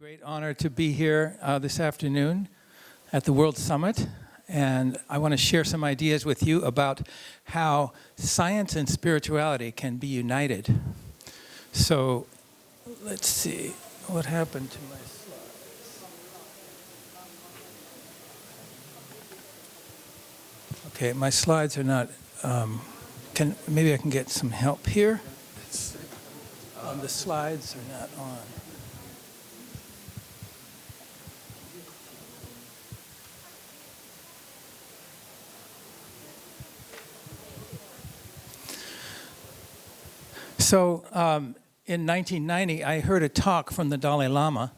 Great honor to be here this afternoon at the World Summit, and I want to share some ideas with you about how science and spirituality can be united. So, let's see, what happened to my slides? Okay, my slides are not, maybe I can get some help here. The slides are not on. So in 1990, I heard a talk from the Dalai Lama,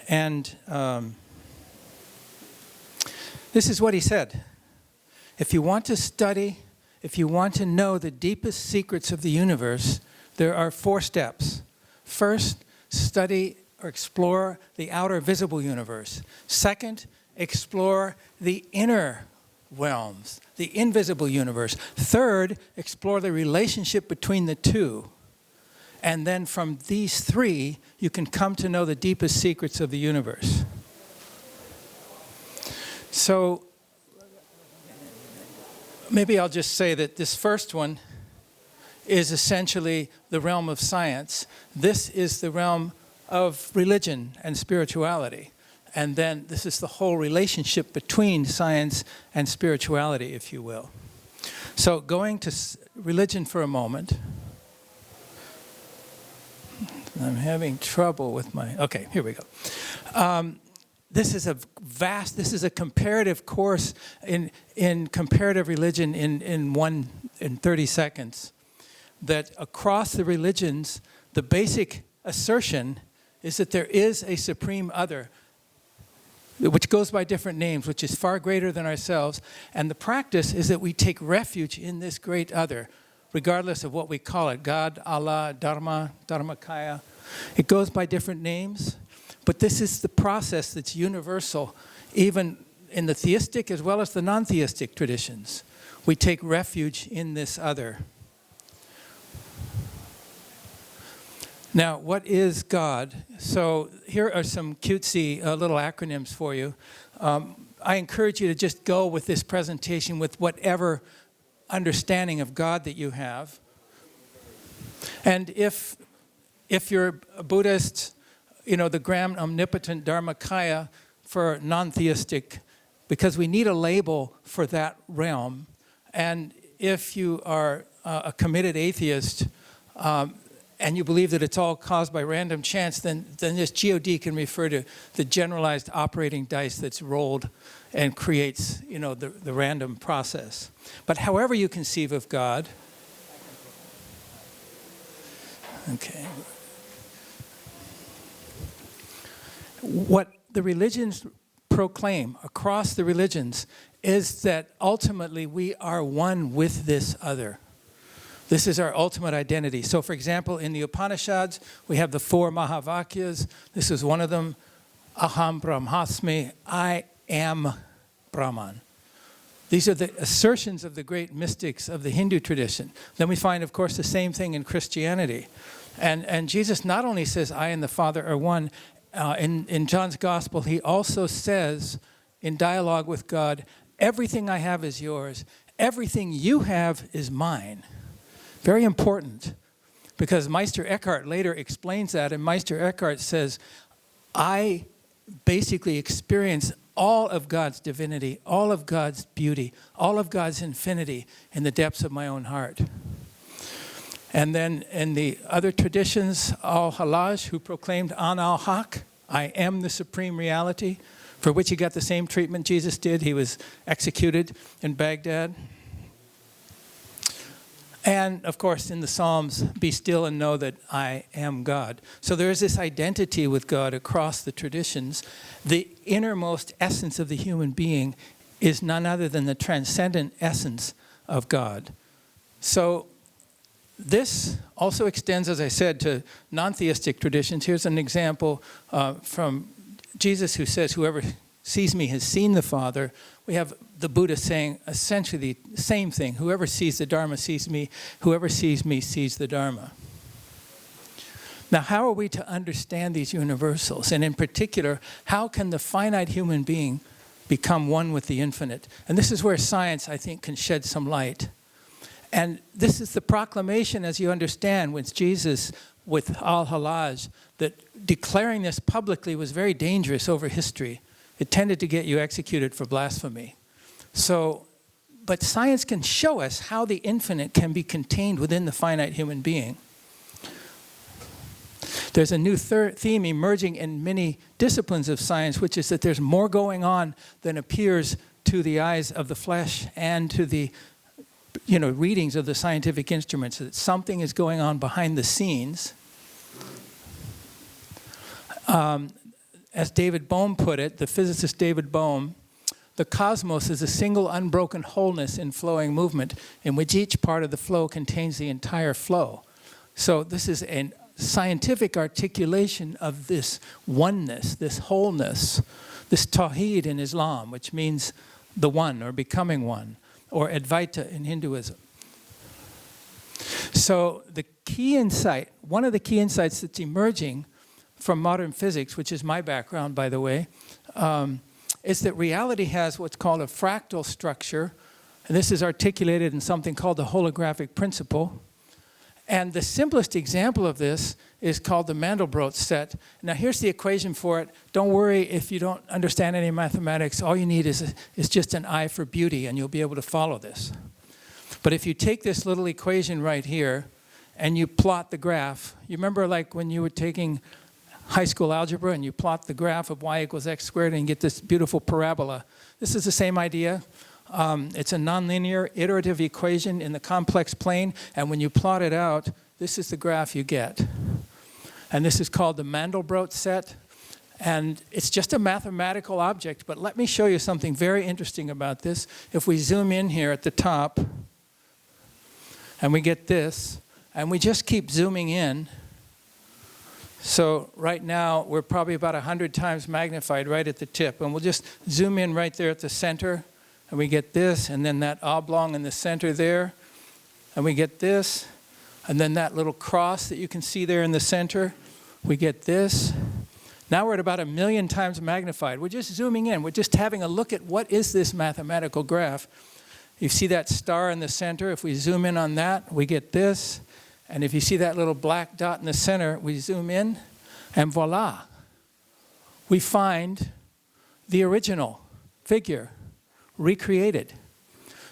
and this is what he said. If you want to study, if you want to know the deepest secrets of the universe, there are 4 steps. First, study or explore the outer visible universe. Second, explore the inner realms, the invisible universe. Third, explore the relationship between the two. And then from these 3, you can come to know the deepest secrets of the universe. So maybe I'll just say that this first one is essentially the realm of science. This is the realm of religion and spirituality. And then this is the whole relationship between science and spirituality, if you will. So going to religion for a moment. I'm having trouble with my, okay, here we go. This is a comparative course in comparative religion in 30 seconds. That across the religions, the basic assertion is that there is a supreme other, which goes by different names, which is far greater than ourselves. And the practice is that we take refuge in this great other, regardless of what we call it, God, Allah, Dharma, Dharmakaya. It goes by different names, but this is the process that's universal, even in the theistic as well as the non-theistic traditions. We take refuge in this other. Now, what is God? So here are some cutesy little acronyms for you. I encourage you to just go with this presentation with whatever understanding of God that you have. And if you're a Buddhist, you know, the grand omnipotent Dharmakaya for non-theistic, because we need a label for that realm. And if you are a committed atheist, and you believe that it's all caused by random chance, then this GOD can refer to the generalized operating dice that's rolled and creates, you know, the random process. But however you conceive of God, okay. What the religions proclaim across the religions is that ultimately we are one with this other. This is our ultimate identity. So for example, in the Upanishads, we have the 4 Mahavakyas. This is one of them, Aham Brahmasmi, I am Brahman. These are the assertions of the great mystics of the Hindu tradition. Then we find, of course, the same thing in Christianity. And Jesus not only says, I and the Father are one, in John's Gospel, he also says, in dialogue with God, everything I have is yours. Everything you have is mine. Very important, because Meister Eckhart later explains that, and Meister Eckhart says, I basically experience all of God's divinity, all of God's beauty, all of God's infinity in the depths of my own heart. And then in the other traditions, Al-Hallaj, who proclaimed An al-Haq, I am the supreme reality, for which he got the same treatment Jesus did. He was executed in Baghdad. And, of course, in the Psalms, be still and know that I am God. So there is this identity with God across the traditions. The innermost essence of the human being is none other than the transcendent essence of God. So this also extends, as I said, to non-theistic traditions. Here's an example from Jesus, who says, whoever sees me has seen the Father. We have the Buddha saying essentially the same thing. Whoever sees the Dharma sees me. Whoever sees me sees the Dharma. Now, how are we to understand these universals? And in particular, how can the finite human being become one with the infinite? And this is where science, I think, can shed some light. And this is the proclamation, as you understand, with Jesus, with Al-Hallaj, that declaring this publicly was very dangerous over history. It tended to get you executed for blasphemy. So, but science can show us how the infinite can be contained within the finite human being. There's a new theme emerging in many disciplines of science, which is that there's more going on than appears to the eyes of the flesh and to the readings of the scientific instruments, that something is going on behind the scenes. As David Bohm put it, the physicist David Bohm, the cosmos is a single unbroken wholeness in flowing movement in which each part of the flow contains the entire flow. So this is a scientific articulation of this oneness, this wholeness, this tawheed in Islam, which means the one or becoming one, or Advaita in Hinduism. So the key insight, one of the key insights that's emerging from modern physics, which is my background, by the way, is that reality has what's called a fractal structure, and this is articulated in something called the holographic principle. And the simplest example of this is called the Mandelbrot set. Now here's the equation for it. Don't worry if you don't understand any mathematics. All you need is just an eye for beauty, and you'll be able to follow this. But if you take this little equation right here and you plot the graph, you remember like when you were taking high school algebra and you plot the graph of y equals x squared and you get this beautiful parabola. This is the same idea. It's a nonlinear iterative equation in the complex plane, and when you plot it out, this is the graph you get. And this is called the Mandelbrot set, and it's just a mathematical object, but let me show you something very interesting about this. If we zoom in here at the top, and we get this, and we just keep zooming in, so right now we're probably about 100 times magnified right at the tip, and we'll just zoom in right there at the center, and we get this, and then that oblong in the center there, and we get this, and then that little cross that you can see there in the center, we get this. Now we're at about 1 million times magnified. We're just zooming in. We're just having a look at what is this mathematical graph. You see that star in the center. If we zoom in on that, we get this. And if you see that little black dot in the center, we zoom in, and voila. We find the original figure recreated.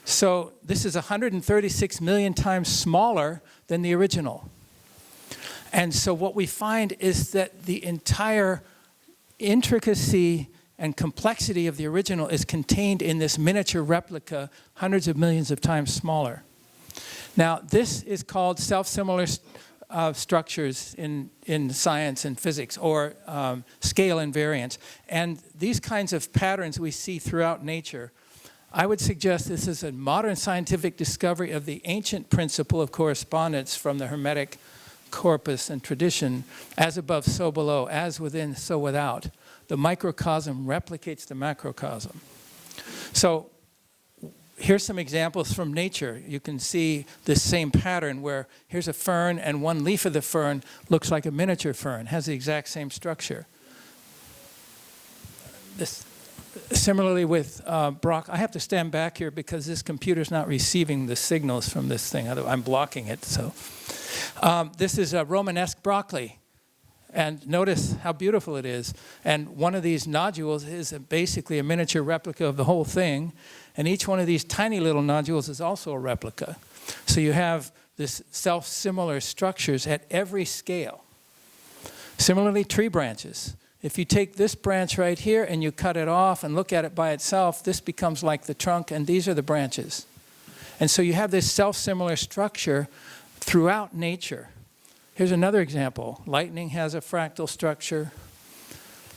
So this is 136 million times smaller than the original. And so what we find is that the entire intricacy and complexity of the original is contained in this miniature replica, hundreds of millions of times smaller. Now, this is called self-similar structures in science and physics, or scale invariance. And these kinds of patterns we see throughout nature. I would suggest this is a modern scientific discovery of the ancient principle of correspondence from the Hermetic corpus and tradition, as above, so below, as within, so without. The microcosm replicates the macrocosm. So here's some examples from nature. You can see this same pattern where here's a fern, and one leaf of the fern looks like a miniature fern, has the exact same structure. Similarly with broccoli, I have to stand back here because this computer's not receiving the signals from this thing. I'm blocking it. So this is a Romanesque broccoli. And notice how beautiful it is. And one of these nodules is basically a miniature replica of the whole thing. And each one of these tiny little nodules is also a replica. So you have this self-similar structures at every scale. Similarly, tree branches. If you take this branch right here and you cut it off and look at it by itself, this becomes like the trunk, and these are the branches. And so you have this self-similar structure throughout nature. Here's another example. Lightning has a fractal structure.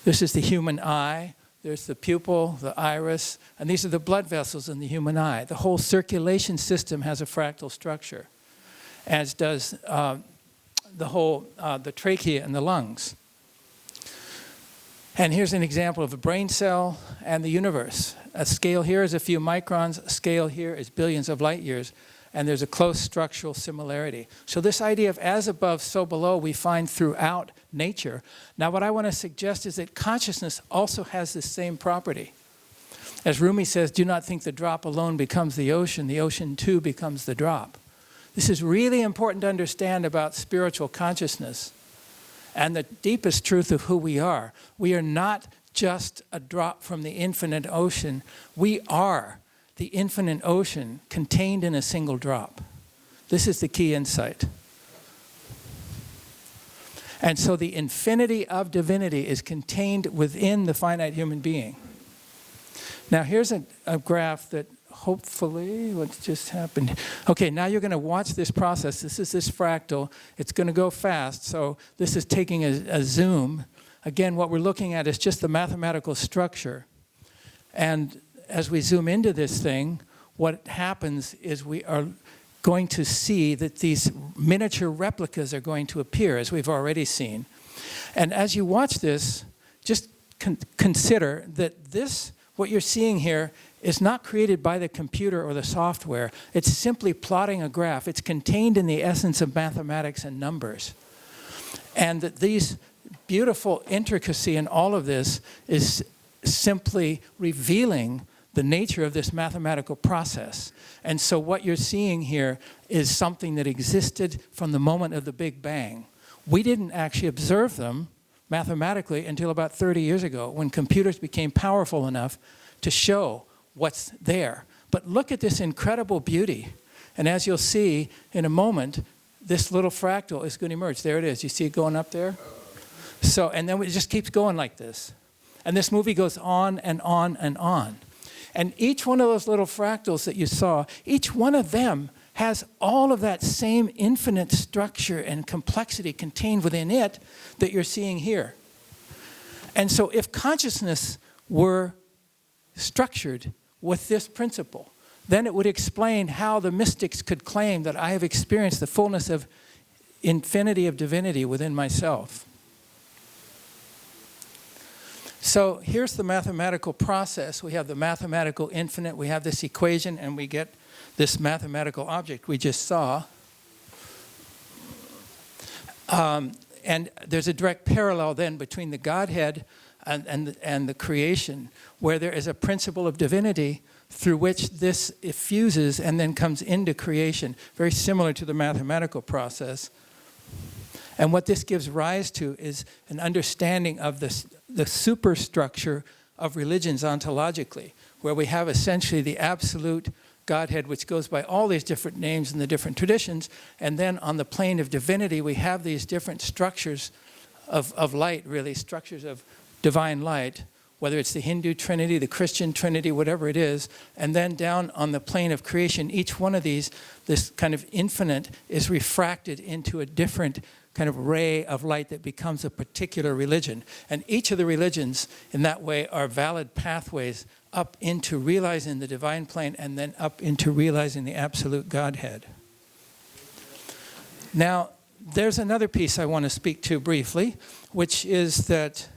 This is the human eye. There's the pupil, the iris, and these are the blood vessels in the human eye. The whole circulation system has a fractal structure, as does the trachea and the lungs. And here's an example of a brain cell and the universe. A scale here is a few microns. A scale here is billions of light years. and there's a close structural similarity. So this idea of as above, so below, we find throughout nature. Now what I want to suggest is that consciousness also has the same property. As Rumi says, do not think the drop alone becomes the ocean too becomes the drop. This is really important to understand about spiritual consciousness and the deepest truth of who we are. We are not just a drop from the infinite ocean. We are the infinite ocean contained in a single drop. This is the key insight. And so the infinity of divinity is contained within the finite human being. Now here's a graph that hopefully, what just happened? Okay, now you're going to watch this process. This is this fractal. It's going to go fast, so this is taking a zoom. Again, what we're looking at is just the mathematical structure. And as we zoom into this thing, what happens is we are going to see that these miniature replicas are going to appear, as we've already seen. And as you watch this, just consider that this, what you're seeing here, is not created by the computer or the software. It's simply plotting a graph. It's contained in the essence of mathematics and numbers. And that these beautiful intricacy in all of this is simply revealing the nature of this mathematical process. And so what you're seeing here is something that existed from the moment of the Big Bang. We didn't actually observe them mathematically until about 30 years ago, when computers became powerful enough to show what's there. But look at this incredible beauty. And as you'll see in a moment, this little fractal is going to emerge. There it is. You see it going up there? So, and then it just keeps going like this. And this movie goes on and on and on. And each one of those little fractals that you saw, each one of them has all of that same infinite structure and complexity contained within it that you're seeing here. And so if consciousness were structured with this principle, then it would explain how the mystics could claim that I have experienced the fullness of infinity of divinity within myself. So here's the mathematical process. We have the mathematical infinite, we have this equation, and we get this mathematical object we just saw. And there's a direct parallel then between the Godhead and the creation, where there is a principle of divinity through which this effuses and then comes into creation, very similar to the mathematical process. And what this gives rise to is an understanding of the superstructure of religions ontologically, where we have essentially the absolute Godhead, which goes by all these different names in the different traditions, and then on the plane of divinity we have these different structures of light, really, structures of divine light, whether it's the Hindu Trinity, the Christian Trinity, whatever it is, and then down on the plane of creation, each one of these, this kind of infinite, is refracted into a different kind of ray of light that becomes a particular religion. And each of the religions in that way are valid pathways up into realizing the divine plane and then up into realizing the absolute Godhead. Now, there's another piece I want to speak to briefly, which is that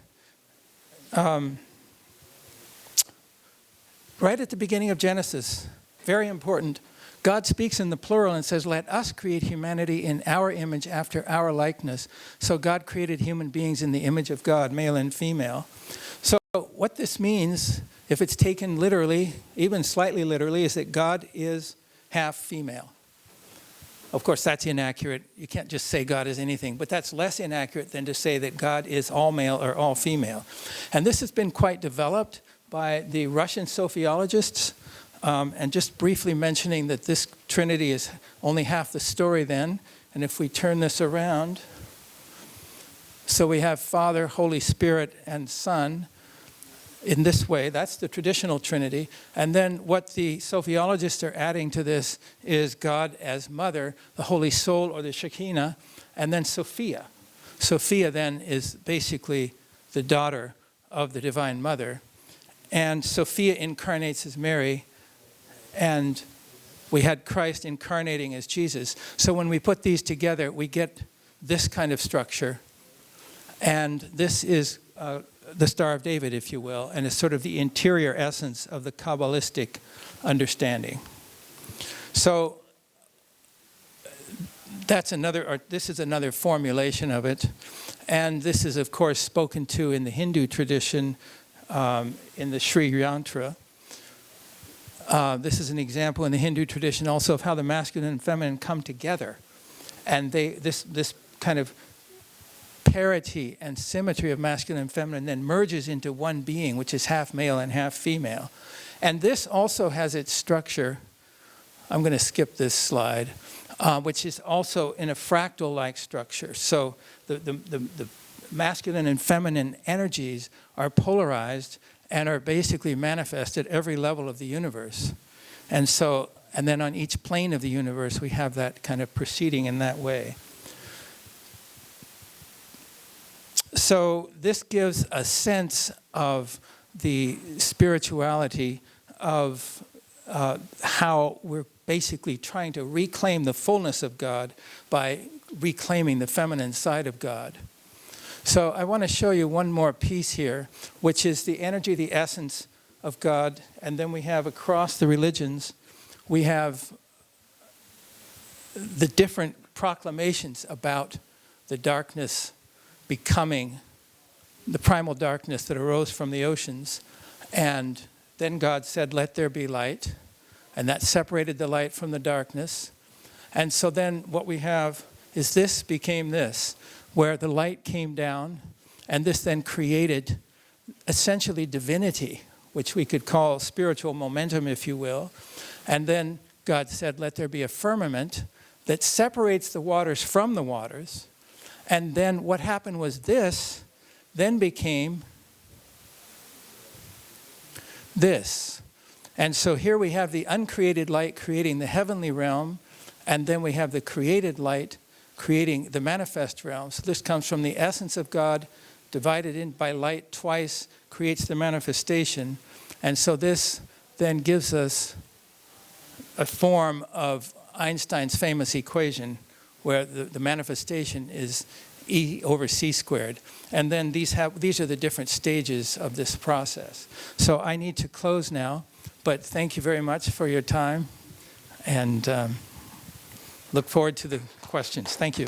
right at the beginning of Genesis, very important, God speaks in the plural and says, let us create humanity in our image after our likeness. So God created human beings in the image of God, male and female. So what this means, if it's taken literally, even slightly literally, is that God is half female. Of course, that's inaccurate. You can't just say God is anything, but that's less inaccurate than to say that God is all male or all female. And this has been quite developed by the Russian Sophiologists. And just briefly mentioning that this Trinity is only half the story then. And if we turn this around, so we have Father, Holy Spirit, and Son in this way. That's the traditional Trinity. And then what the Sophiologists are adding to this is God as Mother, the Holy Soul or the Shekinah, and then Sophia. Sophia then is basically the daughter of the Divine Mother. And Sophia incarnates as Mary, and we had Christ incarnating as Jesus. So when we put these together, we get this kind of structure. And this is the Star of David, if you will, and it's sort of the interior essence of the Kabbalistic understanding. So this is another formulation of it. And this is, of course, spoken to in the Hindu tradition, in the Sri Yantra. This is an example in the Hindu tradition also of how the masculine and feminine come together. And this kind of parity and symmetry of masculine and feminine then merges into one being, which is half male and half female. And this also has its structure. I'm going to skip this slide, which is also in a fractal-like structure. So the masculine and feminine energies are polarized and are basically manifest at every level of the universe. And then on each plane of the universe, we have that kind of proceeding in that way. So this gives a sense of the spirituality of how we're basically trying to reclaim the fullness of God by reclaiming the feminine side of God. So I want to show you one more piece here, which is the energy, the essence of God. And then we have across the religions, we have the different proclamations about the darkness becoming the primal darkness that arose from the oceans. And then God said, let there be light. And that separated the light from the darkness. And so then what we have is this became this, where the light came down, and this then created essentially divinity, which we could call spiritual momentum, if you will. And then God said, let there be a firmament that separates the waters from the waters. And then what happened was this then became this. And so here we have the uncreated light creating the heavenly realm, and then we have the created light creating the manifest realm. So this comes from the essence of God, divided in by light twice, creates the manifestation. And so this then gives us a form of Einstein's famous equation, where the manifestation is E over c squared. And then these are the different stages of this process. So I need to close now, but thank you very much for your time, and look forward to the questions. Thank you.